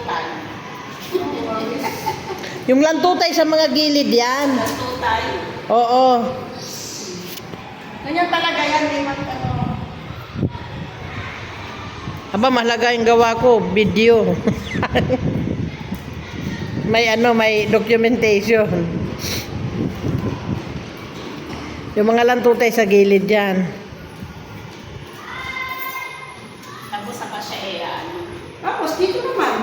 lantutan. Yung lantutay sa mga gilid yan. Lantutay. Oo. Ganyan talaga yan, di man ano. Aba, mahalaga yung gawa ko, video. may documentation. Yung mga lantutay sa gilid yan. Tapos saka siya ano. Tapos dito naman.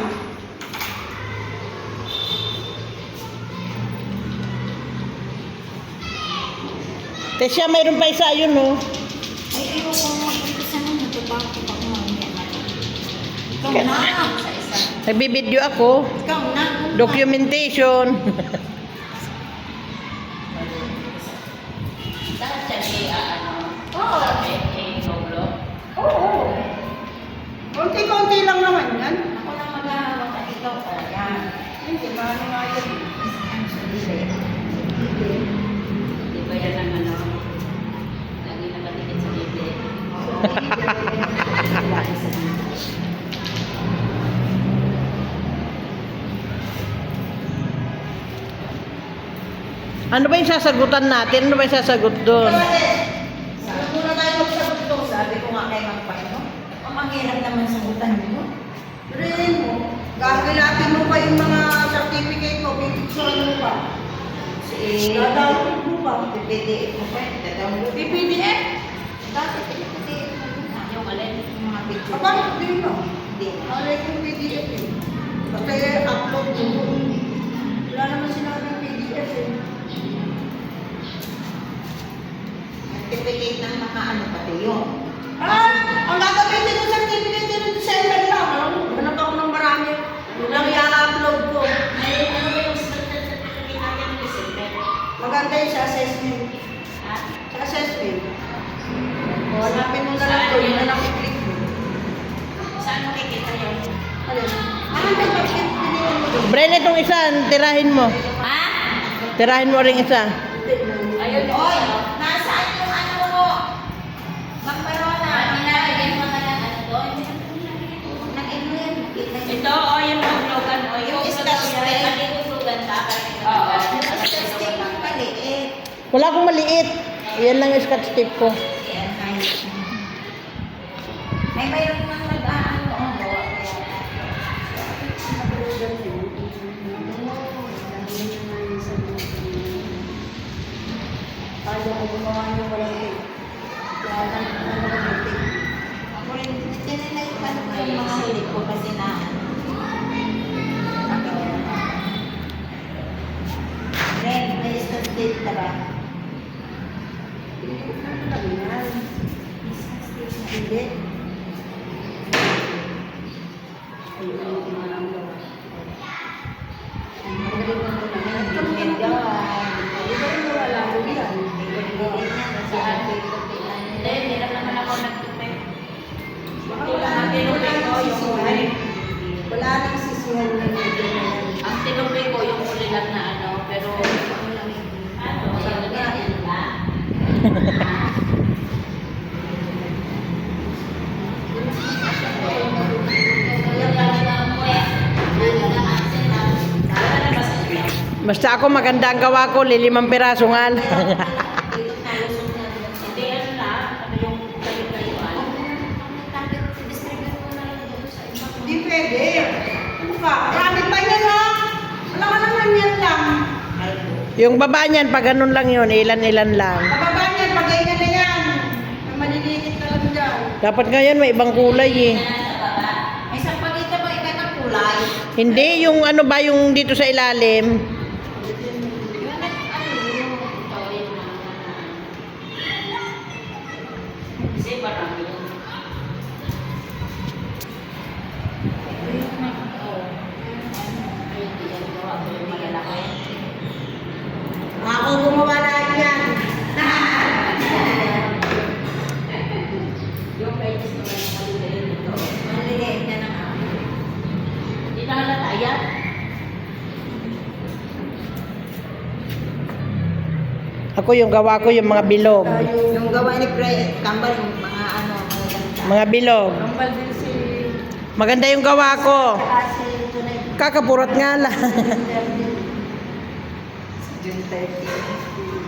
Tesya, mayroon pa isa yun, no? Ay, ayoko mo. Isa na natutang ko pag mamaya. Ikaw Kaya- na. Sa isa. Nagbibideo ako. Ikaw na. Documentation. Dapat siya ano. Oo. Loblo. Oo. Konti-konti lang naman yan. Ako lang maghahawak at ikaw pa. Yan. Hindi, maano nga yun. Di ba yan ang ano? Lagi nakatikit sa bibig. Ano ba yung sasagutan natin? Ano ba yung sasagot doon? Sabi muna tayo magsagot to. Sabi ko nga kay Magpaino. Pamangirap naman sagutan mo. Rin mo. Gagawin mo pa yung mga certificate mo. Pipicturean mo pa. Dadawin mo pa. PPDF mo pa. Dadawin PPDF? Dati PPDF mo na. Yung alin? Yung mga picture. Kapag hindi mo. Hindi na. Alay yung PDF eh. Kasi upload mo. Wala naman sinabing PDF eh. Certificate ng mga ano pati yun. Ang gagamitin ng certificate yun ng December lang. Hanap ako ng marami. Yun lang i-upload ko. Ay, ano ba yung certificate natin ng December? Maganda yun sa assessment. Ha? Sa assessment. O, hanapin mo na lang to. Yun na lang i-click mo. Saan makikita yun? Alin? May pag-click pinili mo doon. Bren, itong isa, tirahin mo. Ha? Tirahin mo rin isa. Ayun. Oy! Nasaan yung ano mo? Magparona. Nilalagyan mo na lang ano doon. Ito, o yung huglogan. O yung huglogan. Ano yung huglogan ka? Oo. Wala akong maliit. Yan lang yung scotch tape ko. May mayroon nang nag-aano o gawa kaya. Ayaw ko gumawa ng walang tape. Kaya lang walang tape. Ako rin, tinanay ko yung mga hilig ko kasi na Ren, may state ka ba? Hindi. Hindi, hirap naman ako nagtupay. Wala nang tinupay ko yung huli. Wala nang sisihan na hindi na yan. Ang tinupay ko yung huli lang na ano, pero ano, yan ba? Basta ako maganda ang gawa ko, 5 piraso nga lang. Hindi ano na, ano yung kayo-kayuan. Hindi pwede. Ano ka? Marami pa yan ha? Wala ka naman yan lang. Yung baba niyan, pag ganun lang yun, ilan-ilan lang. Kababa niyan, pag ganyan na yan. Maliliit na lang dyan. Dapat ngayon may ibang kulay eh. May sampagita ba iba ng kulay? Hindi, yung ano ba yung dito sa ilalim. Yung ano yung ito, yung mga kasi marami yun. Ako gumawa lahat yan. Yung pages naman yung maliliit ito. Maliliit na nga. Hindi na halata yan. Ako yung gawa ko yung mga bilog. Yung gawa ni Fred Kambal, yung mga ano, mga ganda. Mga bilog. Kambal din si Maganda yung gawa ko. si Tunay Kakapurat nga lang. June 30.